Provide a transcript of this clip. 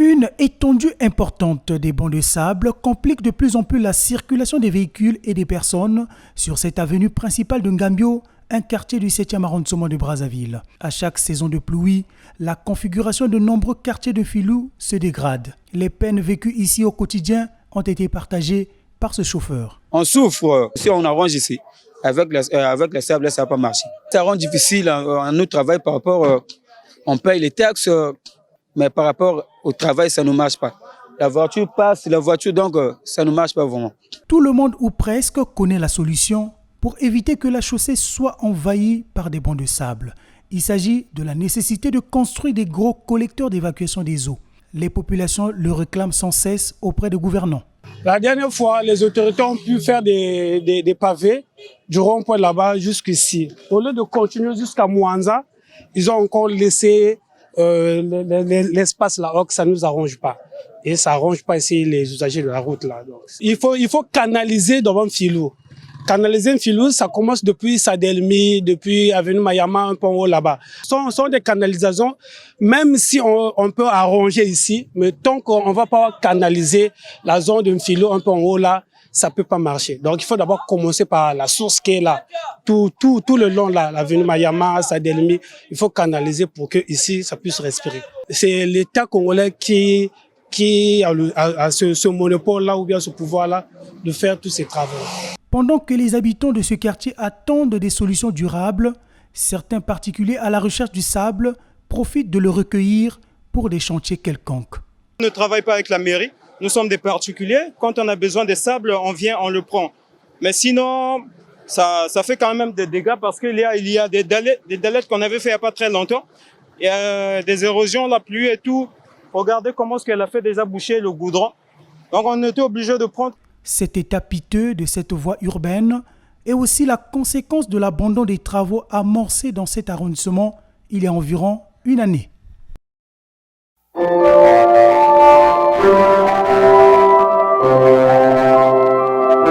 Une étendue importante des bancs de sable complique de plus en plus la circulation des véhicules et des personnes sur cette avenue principale de Ngambio, un quartier du 7e arrondissement de Brazzaville. À chaque saison de pluie, la configuration de nombreux quartiers de Filou se dégrade. Les peines vécues ici au quotidien ont été partagées par ce chauffeur. On souffre si on arrange ici. Avec le sable, ça ne va pas marcher. Ça rend difficile notre travail par rapport, on paye les taxes, mais par rapport au travail, ça ne marche pas. La voiture passe, donc ça ne marche pas vraiment. Tout le monde ou presque connaît la solution pour éviter que la chaussée soit envahie par des bancs de sable. Il s'agit de la nécessité de construire des gros collecteurs d'évacuation des eaux. Les populations le réclament sans cesse auprès des gouvernants. La dernière fois, les autorités ont pu faire des pavés du rond-point là-bas jusqu'ici. Au lieu de continuer jusqu'à Mouanza, ils ont encore laissé l'espace là-haut, que ça ne nous arrange pas. Et ça n'arrange pas ici les usagers de la route là. Donc, il faut canaliser devant Filou. Canaliser Filou, ça commence depuis Sadelmi, depuis Avenue Mayama, un peu en haut là-bas. Ce sont des canalisations, même si on peut arranger ici, mais tant qu'on ne va pas canaliser la zone de Filou un peu en haut là, ça ne peut pas marcher. Donc il faut d'abord commencer par la source qui est là. Tout le long là, l'avenue Mayama, Sadelmi, il faut canaliser pour que ici ça puisse respirer. C'est l'État congolais qui a ce monopole-là ou bien ce pouvoir-là de faire tous ces travaux. Pendant que les habitants de ce quartier attendent des solutions durables, certains particuliers à la recherche du sable profitent de le recueillir pour des chantiers quelconques. On ne travaille pas avec la mairie, nous sommes des particuliers. Quand on a besoin de sable, on vient, on le prend. Mais sinon, ça fait quand même des dégâts parce qu'il y a des dalettes qu'on avait fait il n'y a pas très longtemps. Il y a des érosions, la pluie et tout. Regardez comment ce qu'elle a fait déjà boucher le goudron. Donc on était obligé de prendre. Cet état piteux de cette voie urbaine est aussi la conséquence de l'abandon des travaux amorcés dans cet arrondissement il y a environ une année.